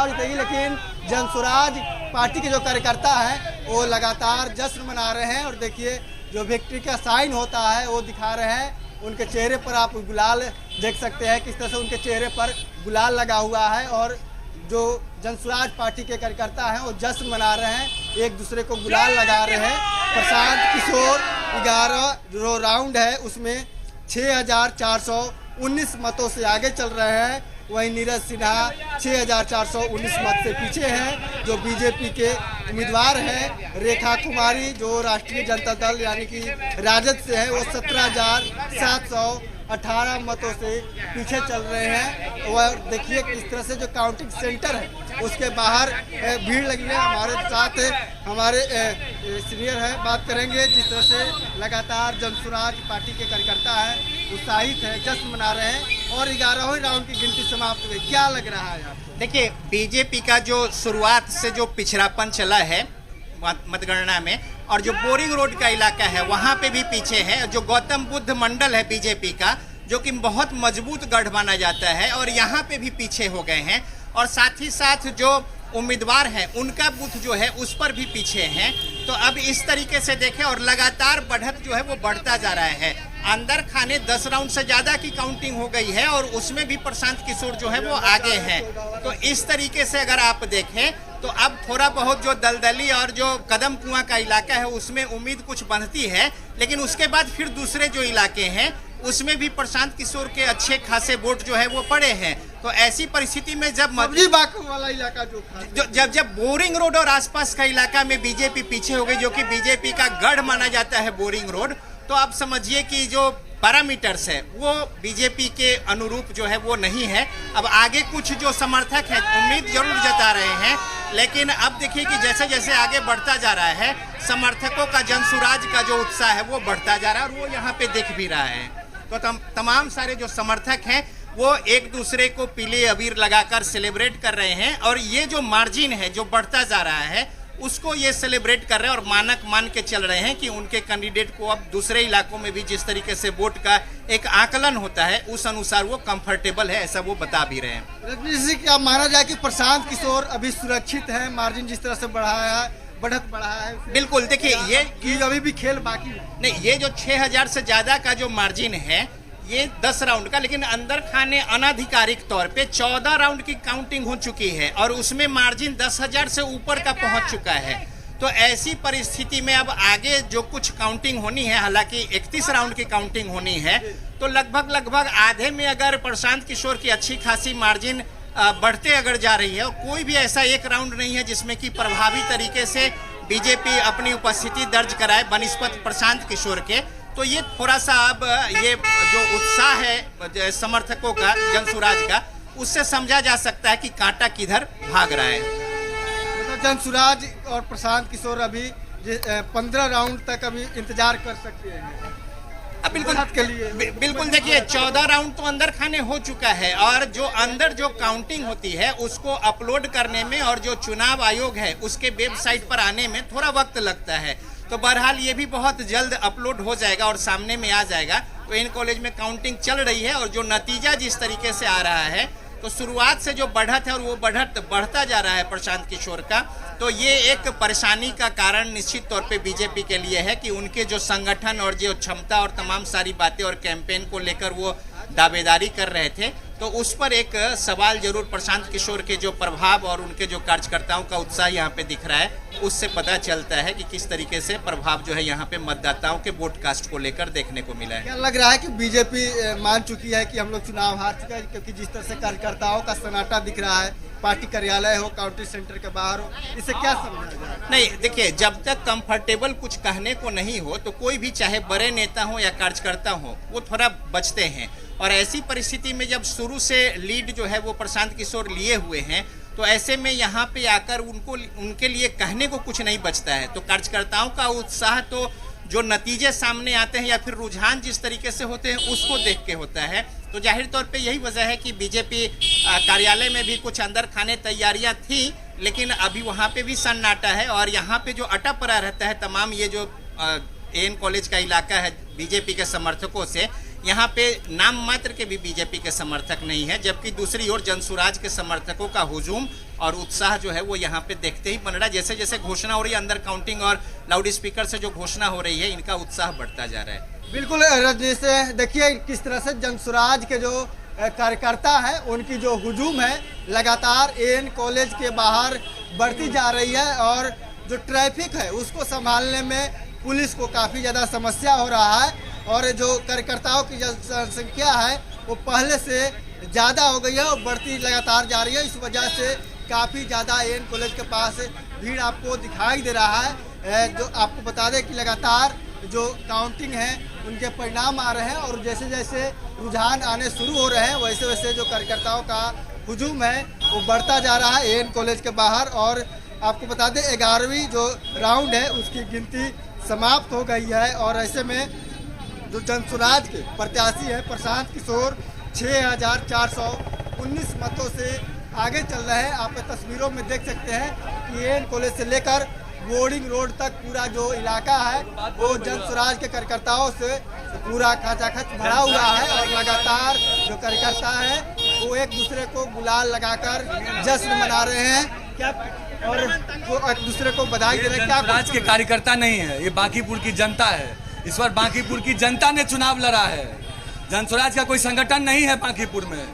आवाज उठेगी, लेकिन जनसुराज पार्टी के जो कार्यकर्ता हैं वो लगातार जश्न मना रहे हैं। और देखिए जो विक्ट्री का साइन होता है वो दिखा रहे हैं। उनके चेहरे पर आप गुलाल देख सकते हैं, किस तरह से उनके चेहरे पर गुलाल लगा हुआ है। और जो जनसुराज पार्टी के कार्यकर्ता हैं वो जश्न मना रहे हैं, एक दूसरे को गुलाल लगा रहे हैं। प्रशांत किशोर 11 जो राउंड है उसमें 6419 मतों से आगे चल रहे हैं। वहीं नीरज सिन्हा 6419 मत से पीछे हैं। जो बीजेपी के उम्मीदवार हैं रेखा कुमारी जो राष्ट्रीय जनता दल यानी कि राजद से है, वो 17,718 मतों से पीछे चल रहे हैं। वह देखिए किस तरह से जो काउंटिंग सेंटर है उसके बाहर भीड़ लगी है। हमारे साथ हमारे सीनियर हैं, बात करेंगे। जिस तरह से लगातार जनसुराज पार्टी के कार्यकर्ता हैं उत्साहित है, जश्न मना रहे हैं और 11वें राउंड की गिनती समाप्त हुई, क्या लग रहा है आपको? देखिए बीजेपी का जो शुरुआत से जो पिछड़ापन चला है मतगणना में, और जो बोरिंग रोड का इलाका है वहाँ पे भी पीछे है। जो गौतम बुद्ध मंडल है बीजेपी का, जो कि बहुत मजबूत गढ़ माना जाता है, और यहाँ पे भी पीछे हो गए हैं। और साथ ही साथ जो उम्मीदवार हैं उनका बूथ जो है उस पर भी पीछे हैं। तो अब इस तरीके से देखें और लगातार बढ़त जो है वो बढ़ता जा रहा है। अंदर खाने 10 राउंड से ज़्यादा की काउंटिंग हो गई है और उसमें भी प्रशांत किशोर जो है वो आगे हैं। तो इस तरीके से अगर आप देखें तो अब थोड़ा बहुत जो दलदली और जो कदम कुआं का इलाका है उसमें उम्मीद कुछ बनती है, लेकिन उसके बाद फिर दूसरे जो इलाके हैं उसमें भी प्रशांत किशोर के अच्छे खासे वोट जो है वो पड़े हैं। तो ऐसी परिस्थिति में जब वाला इलाका जब बोरिंग रोड और आसपास का इलाका में बीजेपी पीछे हो गई, जो कि बीजेपी का गढ़ माना जाता है बोरिंग रोड, तो आप समझिए कि जो पैरामीटर्स है वो बीजेपी के अनुरूप जो है वो नहीं है। अब आगे कुछ जो समर्थक हैं उम्मीद जरूर जता रहे हैं, लेकिन अब देखिए कि जैसे जैसे आगे बढ़ता जा रहा है समर्थकों का जनसुराज का जो उत्साह है वो बढ़ता जा रहा है और वो यहाँ पे दिख भी रहा है। तो तमाम सारे जो समर्थक हैं वो एक दूसरे को पीले अबीर लगाकर सेलिब्रेट कर रहे हैं, और ये जो मार्जिन है जो बढ़ता जा रहा है उसको ये सेलिब्रेट कर रहे हैं और मानक मान के चल रहे हैं कि उनके कैंडिडेट को अब दूसरे इलाकों में भी जिस तरीके से वोट का एक आकलन होता है उस अनुसार वो कंफर्टेबल है, ऐसा वो बता भी रहे हैं। रजनीश जी, क्या माना जाए कि प्रशांत किशोर अभी सुरक्षित है, मार्जिन जिस तरह से बढ़ाया है, बढ़त बढ़ा है? बिल्कुल, देखिए ये कि अभी भी खेल बाकी नहीं, ये जो 6000 से ज्यादा का जो मार्जिन है ये 10 राउंड का, लेकिन अंदर खाने अनाधिकारिक तौर पे 14 राउंड की काउंटिंग हो चुकी है और उसमें मार्जिन 10,000 से ऊपर का पहुंच चुका है। तो ऐसी परिस्थिति में अब आगे जो कुछ काउंटिंग होनी है, हालांकि 31 राउंड की काउंटिंग होनी है, तो लगभग आधे में अगर प्रशांत किशोर की अच्छी खासी मार्जिन बढ़ते अगर जा रही है, और कोई भी ऐसा एक राउंड नहीं है जिसमें कि प्रभावी तरीके से बीजेपी अपनी उपस्थिति दर्ज कराए बनिस्पत प्रशांत किशोर के, तो ये थोड़ा सा अब ये जो उत्साह है समर्थकों का जनसुराज का, उससे समझा जा सकता है कि कांटा किधर भाग रहा है। तो जनसुराज और प्रशांत किशोर अभी 15 राउंड तक अभी इंतजार कर सकते हैं। अब बिल्कुल देखिए 14 राउंड तो अंदर खाने हो चुका है, और जो अंदर जो काउंटिंग होती है उसको अपलोड करने में और जो चुनाव आयोग है उसके वेबसाइट पर आने में थोड़ा वक्त लगता है। तो बहरहाल ये भी बहुत जल्द अपलोड हो जाएगा और सामने में आ जाएगा। तो इन कॉलेज में काउंटिंग चल रही है और जो नतीजा जिस तरीके से आ रहा है, तो शुरुआत से जो बढ़त है और वो बढ़त बढ़ता जा रहा है प्रशांत किशोर का, तो ये एक परेशानी का कारण निश्चित तौर पे बीजेपी के लिए है कि उनके जो संगठन और जो क्षमता और तमाम सारी बातें और कैंपेन को लेकर वो दावेदारी कर रहे थे, तो उस पर एक सवाल जरूर प्रशांत किशोर के जो प्रभाव और उनके जो कार्यकर्ताओं का उत्साह यहाँ पे दिख रहा है, उससे पता चलता है कि किस तरीके से प्रभाव जो है यहाँ पे मतदाताओं के वोट कास्ट को लेकर देखने को मिला है। क्या लग रहा है कि बीजेपी मान चुकी है कि हम लोग चुनाव हार चुके हैं, क्योंकि जिस तरह से कार्यकर्ताओं का सन्नाटा दिख रहा है, पार्टी कार्यालय हो, काउंटिंग सेंटर के बाहर हो, इसे क्या समझा जाए? नहीं, देखिए जब तक कंफर्टेबल कुछ कहने को नहीं हो तो कोई भी चाहे बड़े नेता हो या कार्यकर्ता हो वो थोड़ा बचते हैं, और ऐसी परिस्थिति में जब शुरू से लीड जो है वो प्रशांत किशोर लिए हुए हैं, तो ऐसे में यहाँ पे आकर उनके लिए कहने को कुछ नहीं बचता है। तो कार्यकर्ताओं का उत्साह तो जो नतीजे सामने आते हैं या फिर रुझान जिस तरीके से होते हैं उसको देख के होता है। तो जाहिर तौर पे यही वजह है कि बीजेपी कार्यालय में भी कुछ अंदर खाने तैयारियां थी, लेकिन अभी वहाँ पे भी सन्नाटा है, और यहाँ पे जो अटा पड़ा रहता है तमाम ये जो एन कॉलेज का इलाका है बीजेपी के समर्थकों से, यहाँ पे नाम मात्र के भी बीजेपी के समर्थक नहीं है, जबकि दूसरी ओर जनसुराज के समर्थकों का हुजूम और उत्साह जो है वो यहाँ पे देखते ही बन रहा है। जैसे जैसे घोषणा हो रही है, अंदर काउंटिंग और लाउड स्पीकर से जो घोषणा हो रही है, इनका उत्साह बढ़ता जा रहा है। बिल्कुल रजनीश, देखिए किस तरह से जनसुराज के जो कार्यकर्ता है उनकी जो हुजूम है लगातार एएन कॉलेज के बाहर बढ़ती जा रही है, और जो ट्रैफिक है उसको संभालने में पुलिस को काफ़ी ज़्यादा समस्या हो रहा है, और जो कार्यकर्ताओं की जनसंख्या है वो पहले से ज़्यादा हो गई है और बढ़ती लगातार जा रही है। इस वजह से काफ़ी ज़्यादा एएन कॉलेज के पास भीड़ आपको दिखाई दे रहा है। जो आपको बता दें कि लगातार जो काउंटिंग है उनके परिणाम आ रहे हैं, और जैसे जैसे रुझान आने शुरू हो रहे हैं वैसे वैसे जो कार्यकर्ताओं का हुजूम है वो बढ़ता जा रहा है एएन कॉलेज के बाहर। और आपको बता दें 11वीं जो राउंड है उसकी गिनती समाप्त हो गई है, और ऐसे में जो जनसुराज के प्रत्याशी है प्रशांत किशोर 6419 मतों से आगे चल रहे हैं। आप तस्वीरों में देख सकते हैं कि एएन कॉलेज से लेकर बोर्डिंग रोड तक पूरा जो इलाका है वो जनसुराज के कार्यकर्ताओं से पूरा खचाखच भरा हुआ है, और लगातार जो कार्यकर्ता है वो एक दूसरे को गुलाल लगाकर जश्न मना रहे हैं क्या, और वो एक दूसरे को बधाई दे रहे हैं। क्या जनसुराज के कार्यकर्ता नहीं है, ये बांकीपुर की जनता है। इस बार बांकीपुर की जनता ने चुनाव लड़ा है, जनसुराज का कोई संगठन नहीं है बांकीपुर में।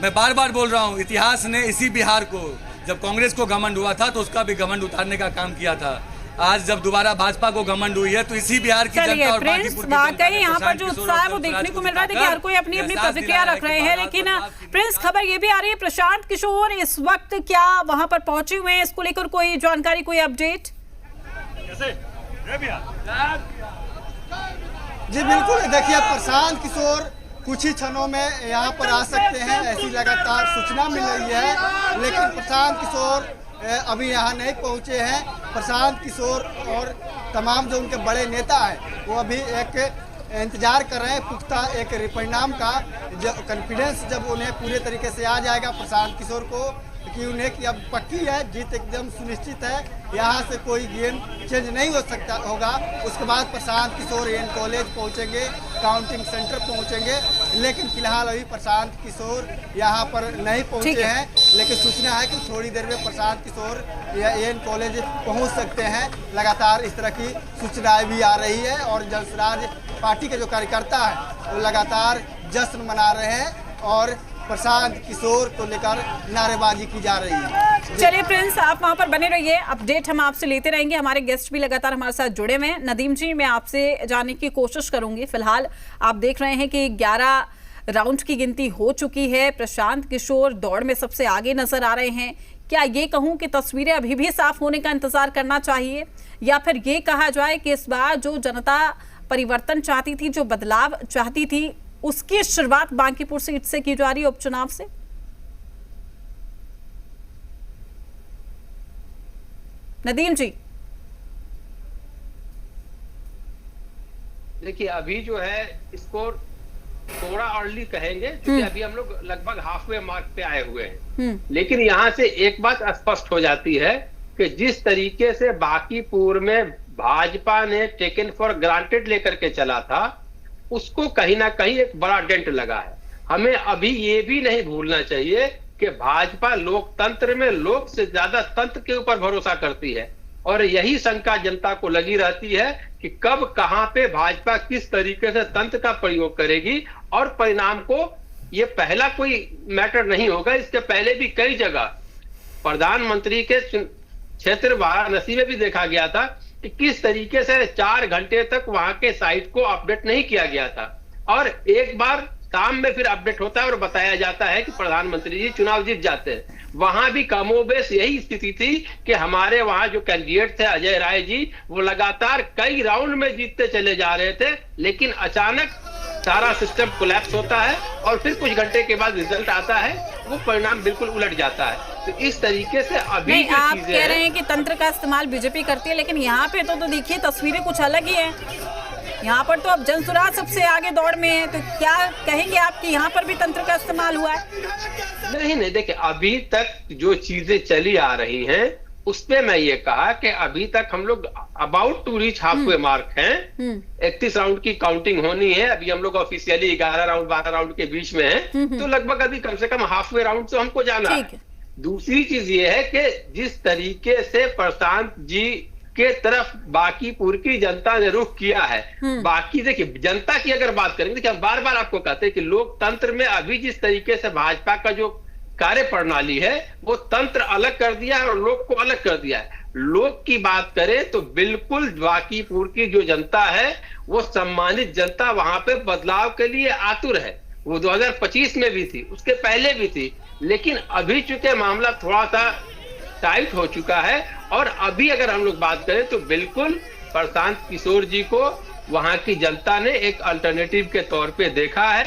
मैं बार बार बोल रहा हूँ, इतिहास ने इसी बिहार को, जब कांग्रेस को घमंड हुआ था तो उसका भी घमंड उतारने का काम किया था। आज जब दोबारा भाजपा को घमंड हुई है तो इसी बिहार की जनता और बांकीपुर की जनता वाकई यहाँ पर जो उत्साह है वो देखने को मिल रहा है। देखिए हर कोई अपनी अपनी प्रतिक्रिया रख रहे हैं, लेकिन प्रिंस खबर ये भी आ रही है प्रशांत किशोर इस वक्त क्या वहां पर पहुंचे हुए हैं, इसको लेकर कोई जानकारी, कोई अपडेट? जी बिल्कुल, देखिए प्रशांत किशोर कुछ ही क्षणों में यहाँ पर आ सकते हैं, ऐसी लगातार सूचना मिल रही है, लेकिन प्रशांत किशोर अभी यहाँ नहीं पहुँचे हैं। प्रशांत किशोर और तमाम जो उनके बड़े नेता हैं वो अभी एक इंतजार कर रहे हैं पुख्ता एक परिणाम का, जो कॉन्फिडेंस जब उन्हें पूरे तरीके से आ जाएगा प्रशांत किशोर को कि उन्हें कि अब पक्की है, जीत एकदम सुनिश्चित है, यहाँ से कोई गेम चेंज नहीं हो सकता होगा। उसके बाद प्रशांत किशोर एएन कॉलेज पहुँचेंगे, काउंटिंग सेंटर पहुँचेंगे, लेकिन फिलहाल अभी प्रशांत किशोर यहाँ पर नहीं पहुँचे हैं, लेकिन सूचना है कि थोड़ी देर में प्रशांत किशोर एएन कॉलेज पहुँच सकते हैं। लगातार इस तरह की सूचनाएं भी आ रही है, और जनसुराज पार्टी के जो कार्यकर्ता हैं वो लगातार जश्न मना रहे हैं, और प्रशांत किशोर को लेकर नारेबाजी की जा रही है। चलिए प्रिंस, आप वहां पर बने रहिए, अपडेट हम आपसे लेते रहेंगे। हमारे गेस्ट भी लगातार हमारे साथ जुड़े हुए हैं। नदीम जी, मैं आपसे जानने की कोशिश करूंगी। फिलहाल आप देख रहे हैं कि 11 राउंड की गिनती हो चुकी है, प्रशांत किशोर दौड़ में सबसे आगे नजर आ रहे हैं। क्या ये कहूं कि तस्वीरें अभी भी साफ होने का इंतजार करना चाहिए, या फिर ये कहा जाए कि इस बार जो जनता परिवर्तन चाहती थी, जो बदलाव चाहती थी, उसकी शुरुआत बांकीपुर सीट से की जा रही है, उपचुनाव से? नदीम जी, देखिए अभी जो है इसको थोड़ा अर्ली कहेंगे, क्योंकि अभी हम लोग लगभग हाफवे मार्क पे आए हुए हैं। लेकिन यहाँ से एक बात स्पष्ट हो जाती है कि जिस तरीके से बांकीपुर में भाजपा ने टेकन फॉर ग्रांटेड लेकर के चला था, उसको कहीं ना कहीं एक बड़ा डेंट लगा है। हमें अभी ये भी नहीं भूलना चाहिए कि भाजपा लोकतंत्र में लोक से ज्यादा तंत्र के ऊपर भरोसा करती है, और यही शंका जनता को लगी रहती है कि कब कहां पे भाजपा किस तरीके से तंत्र का प्रयोग करेगी। और परिणाम को ये पहला कोई मैटर नहीं होगा, इसके पहले भी कई जगह प्रधानमंत्री के क्षेत्र वाराणसी में भी देखा गया था कि किस तरीके से 4 घंटे तक वहां के साइट को अपडेट नहीं किया गया था, और एक बार शाम में फिर अपडेट होता है और बताया जाता है कि प्रधानमंत्री जी चुनाव जीत जाते हैं। वहां भी कमोबेश यही स्थिति थी कि हमारे वहां जो कैंडिडेट थे अजय राय जी, वो लगातार कई राउंड में जीतते चले जा रहे थे, लेकिन अचानक सारा सिस्टम कोलैप्स होता है और फिर कुछ घंटे के बाद रिजल्ट आता है, वो परिणाम बिल्कुल उलट जाता है। तो इस तरीके से अभी नहीं, आप कह रहे हैं कि तंत्र का इस्तेमाल बीजेपी करती है, लेकिन यहाँ पे तो देखिए तस्वीरें कुछ अलग ही हैं। यहाँ पर तो अब जनसुराज सबसे आगे दौड़ में है, तो क्या कहेंगे आप कि यहाँ पर भी तंत्र का इस्तेमाल हुआ है? नहीं, देखिए अभी तक जो चीजें चली आ रही हैं उस पे मैं ये कहा कि अभी तक हम लोग about to reach halfway mark हैं। 31 राउंड की काउंटिंग होनी है, अभी हम लोग ऑफिशियली 11 राउंड 12 राउंड के बीच में हैं, तो लगभग अभी कम से कम हाफ वे राउंड तो हमको जाना है। दूसरी चीज ये है कि जिस तरीके से प्रशांत जी के तरफ बांकीपुर की जनता ने रुख किया है, बाकी देखिए जनता की अगर बात करेंगे, देखिए हम बार बार आपको कहते हैं कि लोकतंत्र में अभी जिस तरीके से भाजपा का जो कार्य प्रणाली है वो तंत्र अलग कर दिया है और लोग को अलग कर दिया है। लोग की बात करें तो बिल्कुल बांकीपुर की जो जनता है वो सम्मानित जनता वहां पे बदलाव के लिए आतुर है। वो 2025 में भी थी, उसके पहले भी थी, लेकिन अभी चूंकि मामला थोड़ा सा टाइट हो चुका है और अभी अगर हम लोग बात करें तो बिल्कुल प्रशांत किशोर जी को वहां की जनता ने एक अल्टरनेटिव के तौर पे देखा है।